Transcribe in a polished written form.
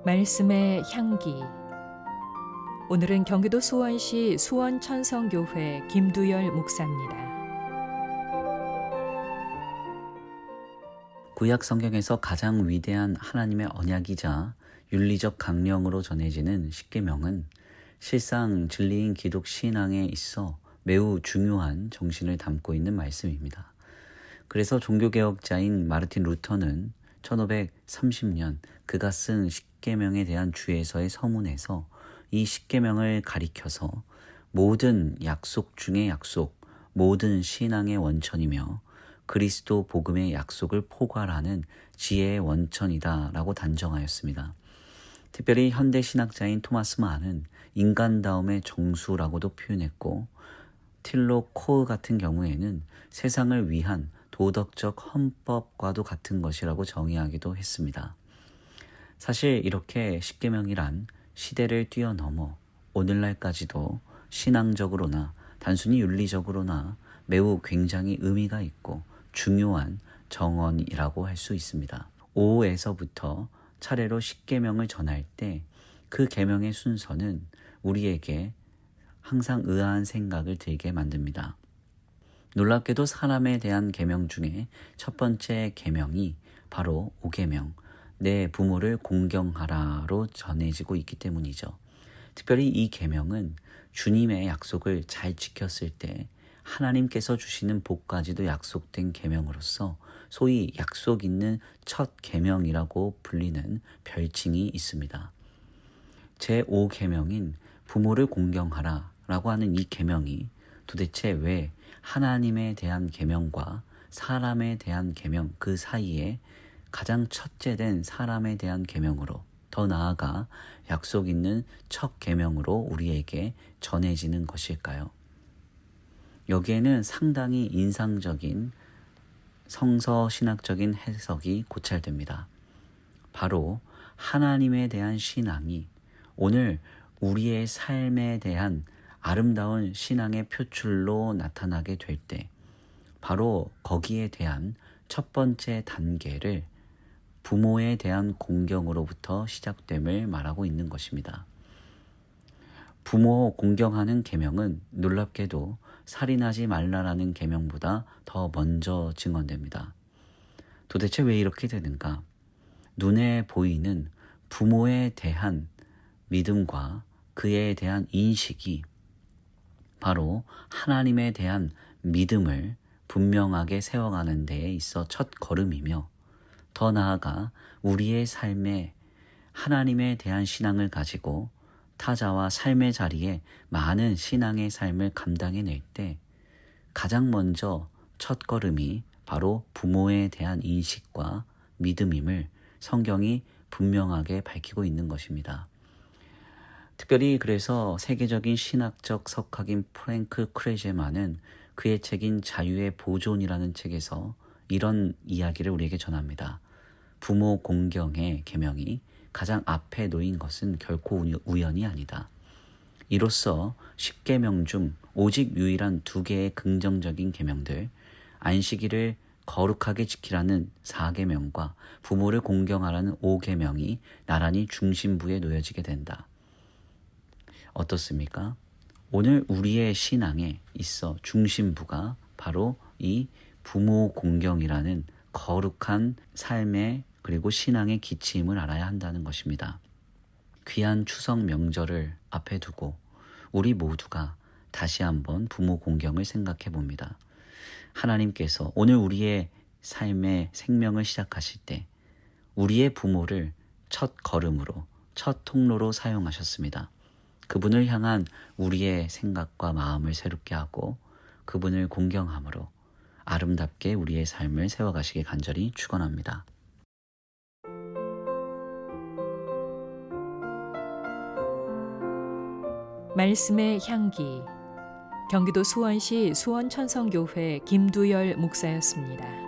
말씀의 향기. 오늘은 경기도 수원시 수원천성교회 김두열 목사입니다. 구약 성경에서 가장 위대한 하나님의 언약이자 윤리적 강령으로 전해지는 십계명은 실상 진리인 기독 신앙에 있어 매우 중요한 정신을 담고 있는 말씀입니다. 그래서 종교개혁자인 마르틴 루터는 1530년 그가 쓴 십계명에 대한 주에서의 서문에서 이 십계명을 가리켜서 모든 약속 중의 약속, 모든 신앙의 원천이며 그리스도 복음의 약속을 포괄하는 지혜의 원천이다라고 단정하였습니다. 특별히 현대 신학자인 토마스 만은 인간다움의 정수라고도 표현했고, 틸로 코흐 같은 경우에는 세상을 위한 도덕적 헌법과도 같은 것이라고 정의하기도 했습니다. 사실 이렇게 십계명이란 시대를 뛰어넘어 오늘날까지도 신앙적으로나 단순히 윤리적으로나 매우 굉장히 의미가 있고 중요한 정언이라고 할 수 있습니다. 5에서부터 차례로 십계명을 전할 때 그 계명의 순서는 우리에게 항상 의아한 생각을 들게 만듭니다. 놀랍게도 사람에 대한 계명 중에 첫 번째 계명이 바로 5계명, 내 부모를 공경하라로 전해지고 있기 때문이죠. 특별히 이 계명은 주님의 약속을 잘 지켰을 때 하나님께서 주시는 복까지도 약속된 계명으로서 소위 약속 있는 첫 계명이라고 불리는 별칭이 있습니다. 제5계명인 부모를 공경하라 라고 하는 이 계명이 도대체 왜 하나님에 대한 계명과 사람에 대한 계명 그 사이에 가장 첫째된 사람에 대한 계명으로, 더 나아가 약속 있는 첫 계명으로 우리에게 전해지는 것일까요? 여기에는 상당히 인상적인 성서 신학적인 해석이 고찰됩니다. 바로 하나님에 대한 신앙이 오늘 우리의 삶에 대한 아름다운 신앙의 표출로 나타나게 될 때 바로 거기에 대한 첫 번째 단계를 부모에 대한 공경으로부터 시작됨을 말하고 있는 것입니다. 부모 공경하는 계명은 놀랍게도 살인하지 말라라는 계명보다 더 먼저 증언됩니다. 도대체 왜 이렇게 되는가? 눈에 보이는 부모에 대한 믿음과 그에 대한 인식이 바로 하나님에 대한 믿음을 분명하게 세워가는 데에 있어 첫 걸음이며, 더 나아가 우리의 삶에 하나님에 대한 신앙을 가지고 타자와 삶의 자리에 많은 신앙의 삶을 감당해낼 때 가장 먼저 첫 걸음이 바로 부모에 대한 인식과 믿음임을 성경이 분명하게 밝히고 있는 것입니다. 특별히 그래서 세계적인 신학적 석학인 프랭크 크레제만은 그의 책인 자유의 보존이라는 책에서 이런 이야기를 우리에게 전합니다. 부모 공경의 계명이 가장 앞에 놓인 것은 결코 우연이 아니다. 이로써 10계명 중 오직 유일한 2개의 긍정적인 계명들, 안식일을 거룩하게 지키라는 4계명과 부모를 공경하라는 5계명이 나란히 중심부에 놓여지게 된다. 어떻습니까? 오늘 우리의 신앙에 있어 중심부가 바로 이 부모 공경이라는 거룩한 삶의 그리고 신앙의 기치임을 알아야 한다는 것입니다. 귀한 추석 명절을 앞에 두고 우리 모두가 다시 한번 부모 공경을 생각해 봅니다. 하나님께서 오늘 우리의 삶의 생명을 시작하실 때 우리의 부모를 첫 걸음으로, 첫 통로로 사용하셨습니다. 그분을 향한 우리의 생각과 마음을 새롭게 하고 그분을 공경함으로 아름답게 우리의 삶을 세워가시길 간절히 축원합니다. 말씀의 향기. 경기도 수원시 수원천성교회 김두열 목사였습니다.